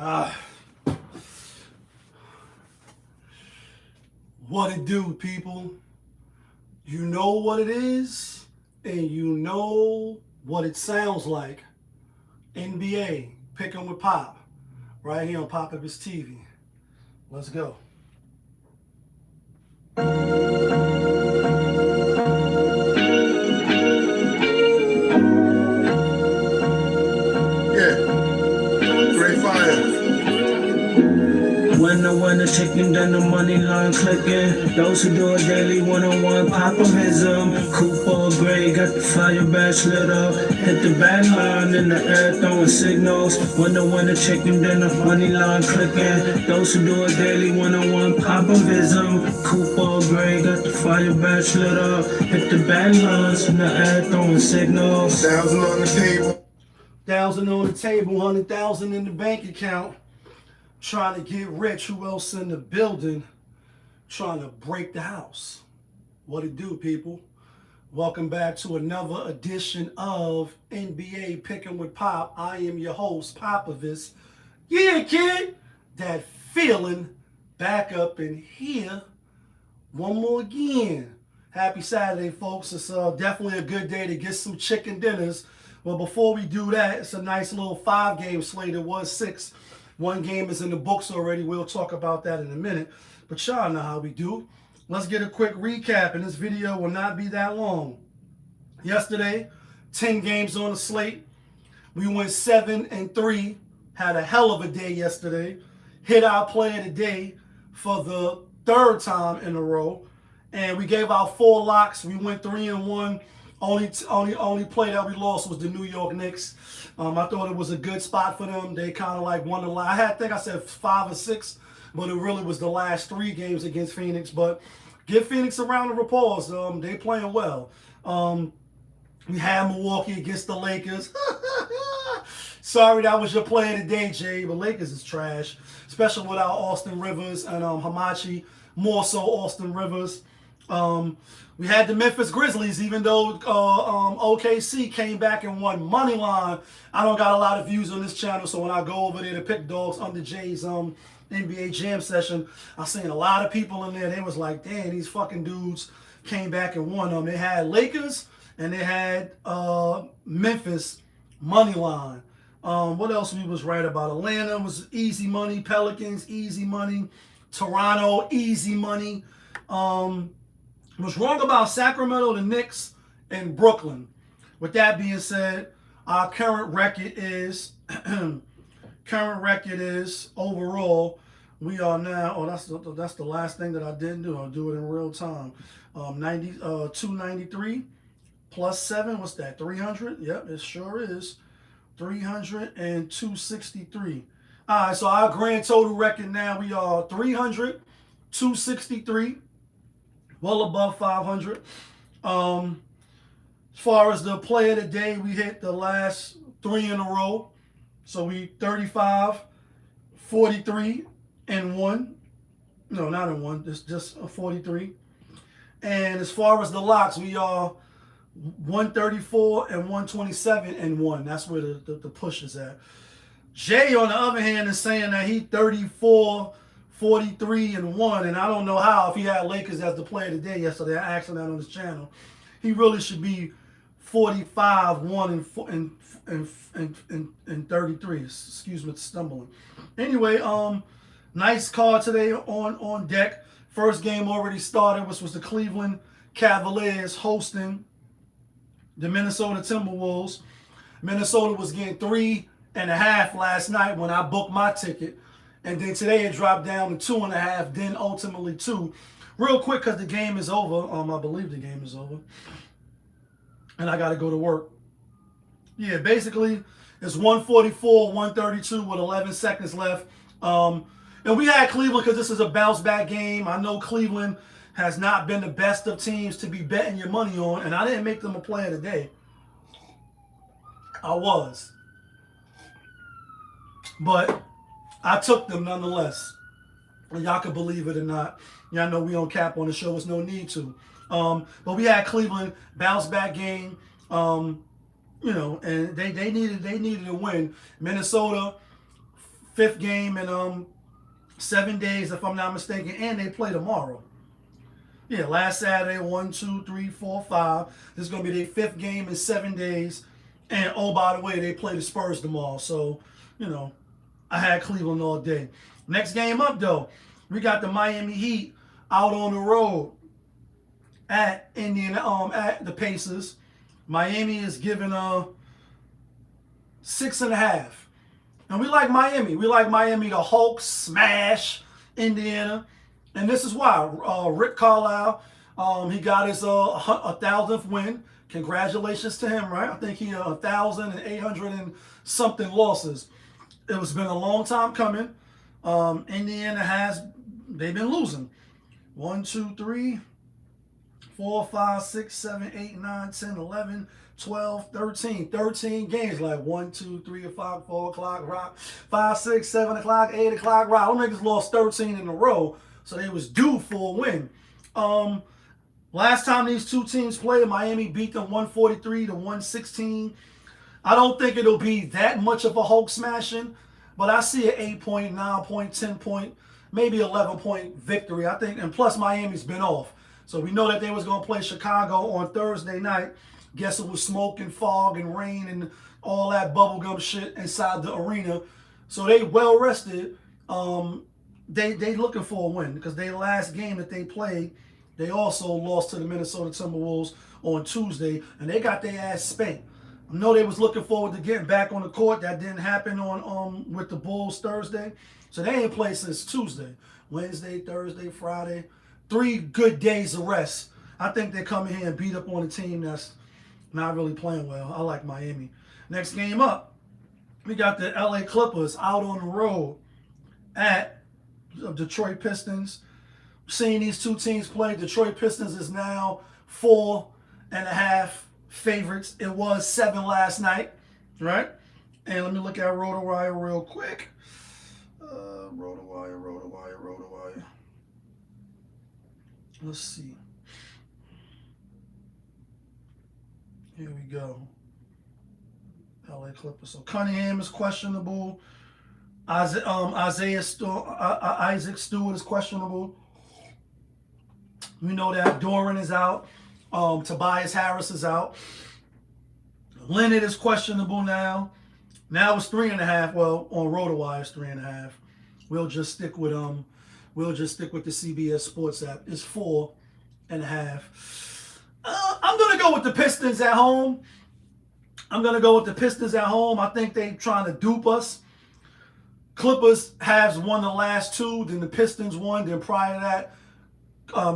Ah, what it do, people? You know what it is, and you know what it sounds like. NBA, picking with Pop, right here on Pop of his TV. Let's go. When the winner chicken, then the money line clicking. Those who do it daily, one-on-one popovism. Cooper Gray got the fire badge lit up. Hit the back line in the air, throwing signals. When the winner chicken, then the money line clicking. Those who do it daily, one-on-one popovism. Cooper Gray got the fire badge lit up. Hit the back lines in the air, throwing signals. 1,000 on the table. 1,000 on the table, 100,000 in the bank account. Trying to get rich. Who else in the building? Trying to break the house. What it do, people? Welcome back to another edition of NBA Picking with Pop. I am your host, Popovich. Yeah, kid. That feeling back up in here. One more again. Happy Saturday, folks. It's definitely a good day to get some chicken dinners. Well, before we do that, it's a nice little 5-game slate. It was 6. One game is in the books already. We'll talk about that in a minute. But y'all know how we do. Let's get a quick recap, and this video will not be that long. Yesterday, 10 games on the slate. We went 7-3. Had a hell of a day yesterday. Hit our play of the day for the 3rd time in a row. And we gave out 4 locks. We went 3-1. Only play that we lost was the New York Knicks. I thought it was a good spot for them. They kind of like won the last. I think I said 5 or 6, but it really was the last 3 games against Phoenix. But give Phoenix a round of applause. They playing well. We had Milwaukee against the Lakers. Sorry, that was your play of the day, JaY. But Lakers is trash, especially without Austin Rivers and Hamachi. More so Austin Rivers. We had the Memphis Grizzlies, even though OKC came back and won money line. I don't got a lot of views on this channel, so when I go over there to pick dogs under JaY's NBA Jam session, I seen a lot of people in there. They was like, damn, these fucking dudes came back and won them. They had Lakers and they had Memphis money line. What else we was right about? Atlanta was easy money. Pelicans, easy money. Toronto, easy money. Was wrong about Sacramento, the Knicks, and Brooklyn. With that being said, our current record is overall, we are now, that's the last thing that I didn't do. I'll do it in real time. 293 plus 7, what's that? 300? Yep, it sure is. 300 and 263. All right, so our grand total record now, we are 300, 263. Well above 500. As far as the play of the day, we hit the last 3 in a row. So we 35, 43, and 1. No, not in 1. It's just a 43. And as far as the locks, we are 134 and 127 and 1. That's where the push is at. JaY, on the other hand, is saying that he 34, 43 and 1, and I don't know how. If he had Lakers as the player of the day yesterday, I asked him that on his channel. He really should be 45, 1 and 33. Excuse me, stumbling. Anyway, nice card today on deck. First game already started, which was the Cleveland Cavaliers hosting the Minnesota Timberwolves. Minnesota was getting 3.5 last night when I booked my ticket. And then today it dropped down to 2.5, then ultimately 2. Real quick, because the game is over. I believe the game is over. And I got to go to work. Yeah, basically, it's 144, 132 with 11 seconds left. And we had Cleveland because this is a bounce-back game. I know Cleveland has not been the best of teams to be betting your money on. And I didn't make them a play of the day. I was. But I took them nonetheless. And y'all can believe it or not. Y'all know we don't cap on the show. There's no need to. But we had Cleveland bounce back game. And they needed a win. Minnesota fifth game in 7 days, if I'm not mistaken, and they play tomorrow. Yeah, last Saturday, 1, 2, 3, 4, 5. This is gonna be their fifth game in 7 days. And oh, by the way, they play the Spurs tomorrow. So, you know, I had Cleveland all day. Next game up though, we got the Miami Heat out on the road at at the Pacers. Miami is giving 6.5. And we like Miami. We like Miami to Hulk smash Indiana. And this is why. Rick Carlisle, he got his 1,000th win. Congratulations to him, right? I think he 1,800 and something losses. It was been a long time coming. Indiana they've been losing. 1, 2, 3, 4, 5, 6, 7, 8, 9, 10, 11, 12, 13. 13 games, like 1, 2, 3 o'clock, 4 o'clock, rock, 5, 6, 7 o'clock, 8 o'clock, rock. Them niggas lost 13 in a row, so they was due for a win. Last time these two teams played, Miami beat them 143 to 116. I don't think it'll be that much of a Hulk smashing, but I see an 8-point, 9-point, 10-point, maybe 11-point victory. I think, and plus Miami's been off. So we know that they was going to play Chicago on Thursday night. Guess it was smoke and fog and rain and all that bubblegum shit inside the arena. So they well rested. They looking for a win because their last game that they played, they also lost to the Minnesota Timberwolves on Tuesday, and they got their ass spanked. I know they was looking forward to getting back on the court. That didn't happen on with the Bulls Thursday. So they ain't played since Tuesday. Wednesday, Thursday, Friday. 3 good days of rest. I think they come in here and beat up on a team that's not really playing well. I like Miami. Next game up, we got the LA Clippers out on the road at Detroit Pistons. Seeing these two teams play, Detroit Pistons is now 4.5 favorites. It was 7 last night, right? And let me look at RotoWire real quick. RotoWire. Let's see. Here we go. LA Clippers. So Cunningham is questionable. Isaac Stewart is questionable. We know that Doran is out. Tobias Harris is out. Leonard is questionable now. Now it's 3.5. Well, on RotoWire it's 3.5. We'll just stick with the CBS Sports app. It's 4.5. I'm gonna go with the Pistons at home. I think they trying to dupe us. Clippers has won the last 2, then the Pistons won, then prior to that,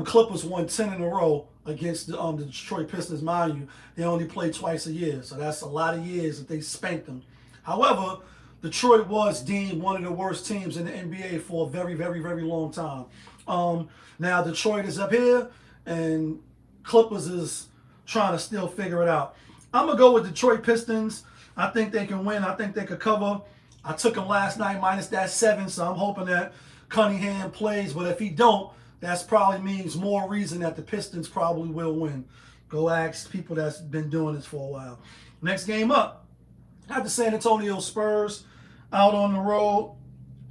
Clippers won 10 in a row against the Detroit Pistons. Mind you, they only play twice a year, so that's a lot of years that they spanked them. However, Detroit was deemed one of the worst teams in the NBA for a very, very, very long time. Now Detroit is up here, and Clippers is trying to still figure it out. I'm going to go with Detroit Pistons. I think they can win. I think they could cover. I took them last night minus that 7, so I'm hoping that Cunningham plays. But if he don't, that probably means more reason that the Pistons probably will win. Go ask people that's been doing this for a while. Next game up, I have the San Antonio Spurs out on the road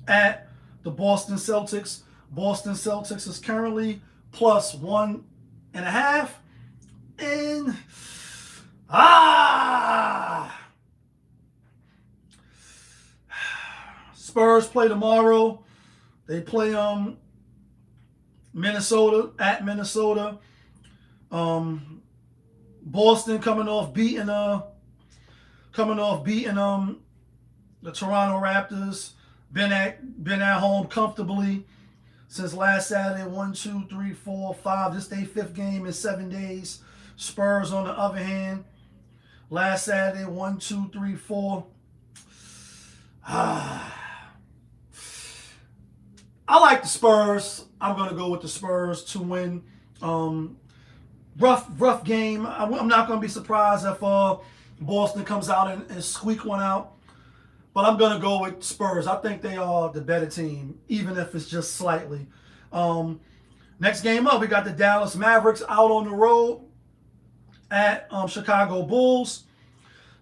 at the Boston Celtics. Boston Celtics is currently plus 1.5. And Spurs play tomorrow. They play Minnesota at Minnesota. Boston coming off beating the Toronto Raptors. Been at home comfortably since last Saturday. 1, 2, 3, 4, 5. This their 5th game in 7 days. Spurs on the other hand, last Saturday 1, 2, 3, 4. I like the Spurs. I'm gonna go with the Spurs to win. Rough game. I'm not gonna be surprised if Boston comes out and squeak one out. But I'm gonna go with Spurs. I think they are the better team, even if it's just slightly. Next game up, we got the Dallas Mavericks out on the road at Chicago Bulls.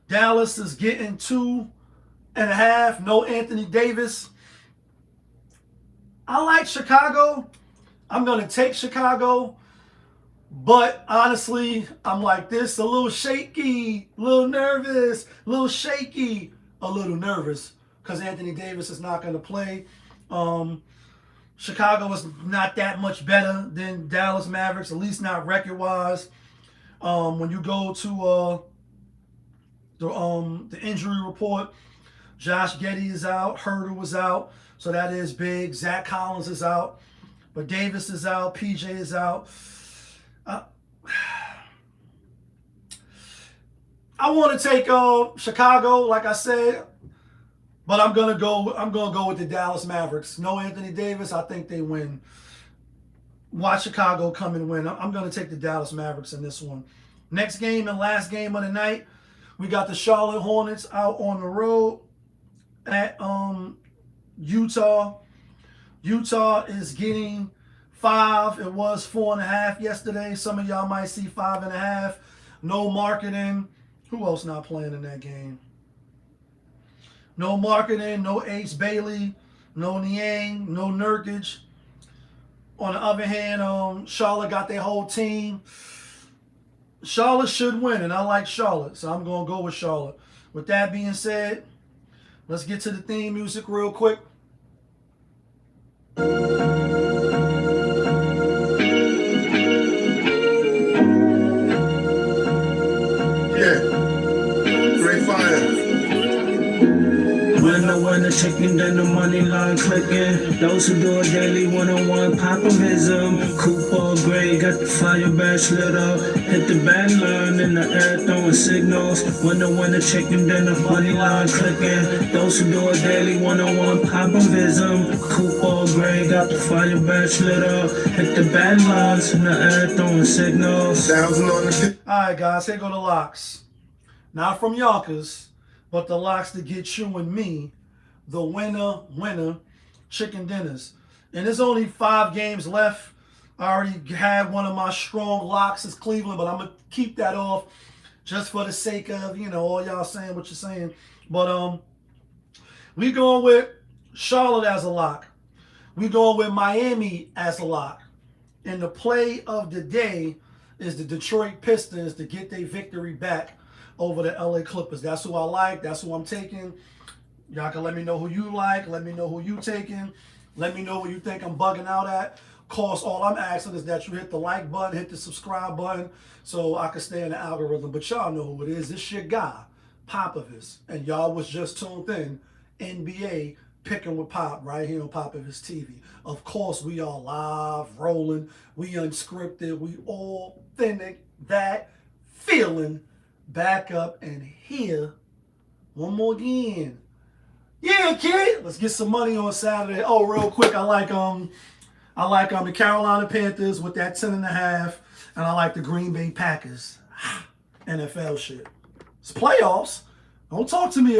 Dallas is getting 2.5. No Anthony Davis. I like Chicago. I'm going to take Chicago. But honestly, I'm like this, a little shaky, a little nervous, a little shaky, a little nervous because Anthony Davis is not going to play. Chicago is not that much better than Dallas Mavericks, at least not record-wise. When you go to the injury report, Josh Giddey is out, Herter was out, so that is big. Zach Collins is out, but Davis is out, PJ is out. I want to take Chicago, like I said, but I'm gonna go with the Dallas Mavericks. No Anthony Davis, I think they win. Watch Chicago come and win. I'm gonna take the Dallas Mavericks in this one. Next game and last game of the night, we got the Charlotte Hornets out on the road at Utah. Utah is getting 5. It was 4.5 yesterday. Some of y'all might see 5.5. No marketing. Who else not playing in that game? No marketing, no Ace Bailey, no Niang, no Nurkic. On the other hand, Charlotte got their whole team. Charlotte should win, and I like Charlotte, so I'm going to go with Charlotte. With that being said, let's get to the theme music real quick. When the chicken, then the money line clicking. Those who do it daily, one-on-one, popovism. Coupon gray, got the fire badge lit up. Hit the band line in the air, throwing signals. When the chicken, then the money line clicking. Those who do it daily, one-on-one, popovism. Coupon gray, got the fire badge lit up. Hit the band lines in the air, throwing signals. Alright guys, here go the locks. Not from Yonkers, but the locks to get you and me the winner chicken dinners. And there's only 5 games left. I already had one of my strong locks is Cleveland, but I'm going to keep that off just for the sake of, all y'all saying what you're saying. But we going with Charlotte as a lock. We going with Miami as a lock. And the play of the day is the Detroit Pistons to get their victory back over the LA Clippers. That's who I like. That's who I'm taking. Y'all can let me know who you like. Let me know who you taking. Let me know what you think I'm bugging out at. Of course, all I'm asking is that you hit the like button, hit the subscribe button, so I can stay in the algorithm. But y'all know who it is. It's your guy, Popovich. And y'all was just tuned in. NBA Picking with Pop right here on Popovich TV. Of course, we are live, rolling. We unscripted. We authentic. That feeling. Back up and here. One more again. Yeah, kid. Let's get some money on Saturday. Oh, real quick, I like the Carolina Panthers with that 10.5, and I like the Green Bay Packers. NFL shit. It's playoffs. Don't talk to me